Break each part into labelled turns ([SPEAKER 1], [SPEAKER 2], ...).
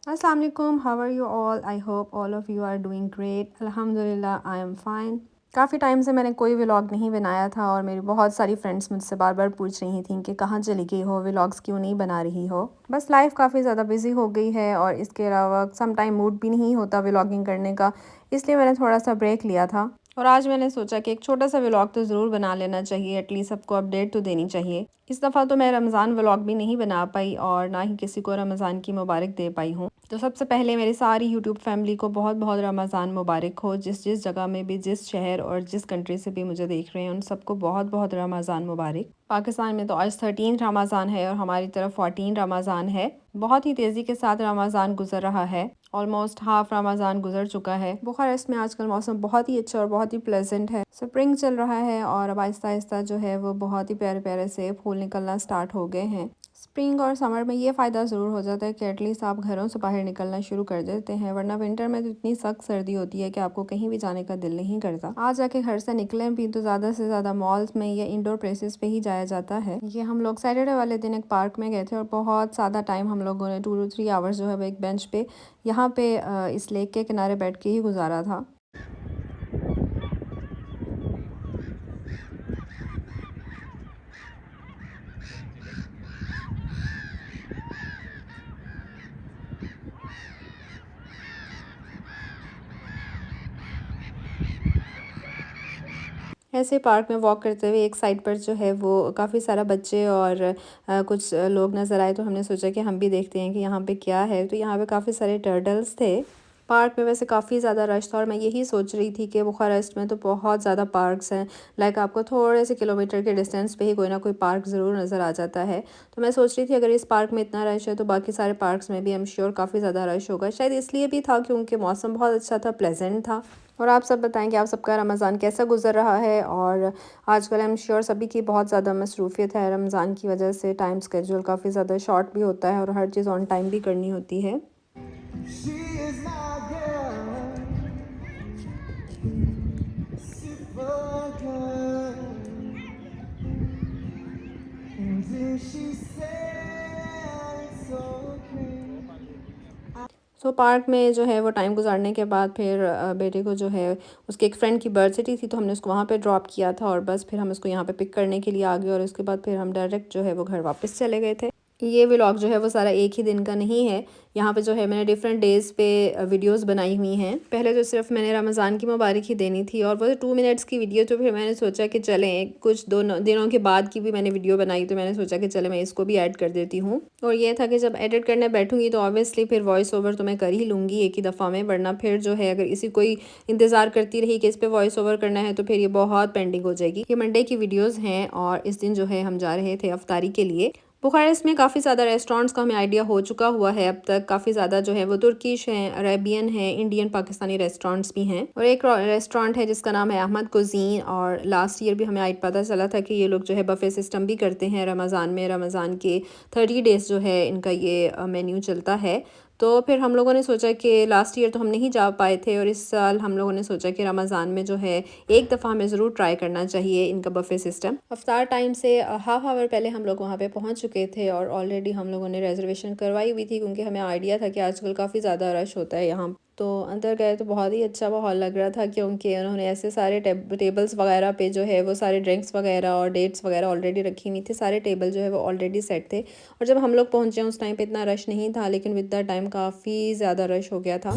[SPEAKER 1] Assalamu alaikum, how are you all? I hope all of you are doing great. Alhamdulillah, I am fine. काफ़ी time से मैंने कोई vlog नहीं बनाया था और मेरी बहुत सारी फ्रेंड्स मुझसे बार बार पूछ रही थी कि कहाँ चली गई हो, व्लॉग्स क्यों नहीं बना रही हो। बस लाइफ काफ़ी ज़्यादा बिजी हो गई है और इसके अलावा सम टाइम मूड भी नहीं होता व्लॉगिंग करने का, इसलिए मैंने थोड़ा सा ब्रेक लिया था। और आज मैंने सोचा कि एक छोटा सा व्लॉग तो ज़रूर बना लेना चाहिए, एटलीस्ट सबको अपडेट तो देनी चाहिए। इस दफ़ा तो मैं रमज़ान व्लॉग भी नहीं बना पाई और ना ही किसी को रमज़ान की मुबारक दे पाई हूँ। तो सबसे पहले मेरी सारी यूट्यूब फैमिली को बहुत बहुत रमज़ान मुबारक हो। जिस जिस जगह में भी, जिस शहर और जिस कंट्री से भी मुझे देख रहे हैं, उन सबको बहुत बहुत रमज़ान मुबारक। पाकिस्तान में तो आज 13 रमज़ान है और हमारी तरफ 14 रमज़ान है। बहुत ही तेज़ी के साथ रमज़ान गुजर रहा है। ऑलमोस्ट हाफ रमज़ान गुजर चुका है। बुखारेस्ट में आजकल मौसम बहुत ही अच्छा और बहुत ही प्लेजेंट है। स्प्रिंग चल रहा है और अब आहिस्ता आहिस्ता जो है वो बहुत ही प्यारे प्यारे से फूल निकलना स्टार्ट हो गए हैं। स्प्रिंग और समर में ये फ़ायदा ज़रूर हो जाता है कि एटलीस्ट आप घरों से बाहर निकलना शुरू कर देते हैं, वरना विंटर में तो इतनी सख्त सर्दी होती है कि आपको कहीं भी जाने का दिल नहीं करता। आज जाके घर से निकलें भी तो ज़्यादा से ज़्यादा मॉल्स में या इंडोर प्लेसेस पे ही जाया जाता है। ये हम लोग सैटरडे वाले दिन एक पार्क में गए थे और बहुत ज़्यादा टाइम हम लोगों ने 2 to 3 आवर्स जो है वो एक बेंच पे यहाँ पे इस लेक के किनारे बैठ के ही गुजारा था। ऐसे पार्क में वॉक करते हुए एक साइड पर जो है वो काफ़ी सारा बच्चे और कुछ लोग नज़र आए, तो हमने सोचा कि हम भी देखते हैं कि यहाँ पे क्या है। तो यहाँ पे काफ़ी सारे टर्टल्स थे। पार्क में वैसे काफ़ी ज़्यादा रश था और मैं यही सोच रही थी कि बुखारेस्ट में तो बहुत ज़्यादा पार्क्स हैं। लाइक आपको थोड़े से किलोमीटर के डिस्टेंस पे ही कोई ना कोई पार्क ज़रूर नज़र आ जाता है। तो मैं सोच रही थी अगर इस पार्क में इतना रश है तो बाकी सारे पार्क्स में भी आई एम श्योर काफ़ी ज़्यादा रश होगा। शायद इसलिए भी था क्योंकि मौसम बहुत अच्छा था, प्लेजेंट था। और आप सब बताएं कि आप सबका रमज़ान कैसा गुजर रहा है। और आजकल आई एम श्योर सभी की बहुत ज़्यादा मसरूफ़ियत है रमज़ान की वजह से। टाइम स्केड्यूल काफ़ी ज़्यादा शॉर्ट भी होता है और हर चीज़ ऑन टाइम भी करनी होती है। पार्क में जो है वो टाइम गुजारने के बाद फिर बेटे को जो है उसके एक फ्रेंड की बर्थडे थी, तो हमने उसको वहाँ पे ड्रॉप किया था और बस फिर हम उसको यहाँ पे पिक करने के लिए आ गए और उसके बाद फिर हम डायरेक्ट जो है वो घर वापस चले गए थे। ये व्लॉग जो है वो सारा एक ही दिन का नहीं है। यहाँ पे जो है मैंने डिफरेंट डेज़ पे वीडियोस बनाई हुई हैं। पहले तो सिर्फ मैंने रमज़ान की मुबारक ही देनी थी और वो 2 मिनट्स की वीडियो, तो फिर मैंने सोचा कि चलें कुछ दिनों के बाद की भी मैंने वीडियो बनाई, तो मैंने सोचा कि चले मैं इसको भी ऐड कर देती हूँ। और ये था कि जब एडिट करने बैठूंगी तो ऑब्वियसली फिर वॉइस ओवर तो मैं कर ही लूँगी एक ही दफ़ा में, वरना फिर जो है अगर इसी कोई इंतज़ार करती रही कि इस पर वॉइस ओवर करना है तो फिर ये बहुत पेंडिंग हो जाएगी। ये मंडे की वीडियोज़ हैं और इस दिन जो है हम जा रहे थे अफ्तारी के लिए। बुखारेस्ट में काफ़ी ज़्यादा रेस्टोरेंट्स का हमें आइडिया हो चुका हुआ है अब तक। काफ़ी ज़्यादा जो है वो तुर्किश हैं, अरेबियन हैं, इंडियन पाकिस्तानी रेस्टोरेंट्स भी हैं। और एक रेस्टोरेंट है जिसका नाम है अहमद कुजीन, और लास्ट ईयर भी हमें आज पता चला था कि ये लोग जो है बफ़े सिस्टम भी करते हैं रमज़ान में। रमज़ान के 30 डेज़ जो है इनका ये मेन्यू चलता है। तो फिर हम लोगों ने सोचा कि लास्ट ईयर तो हम नहीं जा पाए थे और इस साल हम लोगों ने सोचा कि रमज़ान में जो है एक दफ़ा हमें ज़रूर ट्राई करना चाहिए इनका बफ़े सिस्टम। अफ्तार टाइम से हाफ आवर पहले हम लोग वहाँ पे पहुँच चुके थे और ऑलरेडी हम लोगों ने रिजर्वेशन करवाई हुई थी क्योंकि हमें आइडिया था कि आजकल काफ़ी ज़्यादा रश होता है यहाँ। तो अंदर गए तो बहुत ही अच्छा माहौल लग रहा था क्योंकि उन्होंने ऐसे सारे टेबल्स वगैरह पे जो है वो सारे ड्रिंक्स वगैरह और डेट्स वगैरह ऑलरेडी रखी हुई थी। सारे टेबल जो है वो ऑलरेडी सेट थे और जब हम लोग पहुँचे उस टाइम पे इतना रश नहीं था, लेकिन विद द टाइम काफ़ी ज़्यादा रश हो गया था।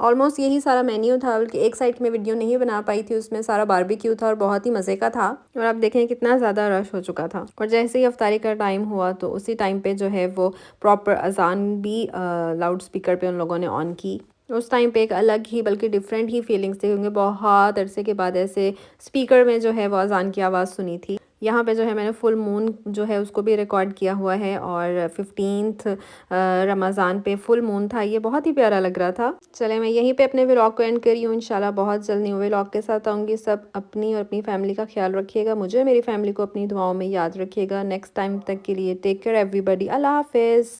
[SPEAKER 1] ऑलमोस्ट यही सारा मेन्यू था, बल्कि एक साइड में वीडियो नहीं बना पाई थी, उसमें सारा बारबेक्यू था और बहुत ही मज़े का था। और आप देखें कितना ज़्यादा रश हो चुका था। और जैसे ही अफ्तारी का टाइम हुआ तो उसी टाइम पे जो है वो प्रॉपर अजान भी लाउड स्पीकर पे उन लोगों ने ऑन की। उस टाइम पे एक अलग ही बल्कि डिफरेंट ही फीलिंग्स थी, क्योंकि बहुत अरसे के बाद ऐसे स्पीकर में जो है वो अजान की आवाज़ सुनी थी। यहाँ पे जो है मैंने फुल मून जो है उसको भी रिकॉर्ड किया हुआ है, और 15th रमज़ान पे फुल मून था, ये बहुत ही प्यारा लग रहा था। चले मैं यहीं पे अपने व्लॉग को एंड करी हूँ। इंशाल्लाह बहुत जल्द न्यू व्लॉग के साथ आऊँगी। सब अपनी और अपनी फैमिली का ख्याल रखिएगा, मुझे और मेरी फैमिली को अपनी दुआओं में याद रखिएगा। नेक्स्ट टाइम तक के लिए टेक केयर एवरीबॉडी, अल्लाह हाफिज़।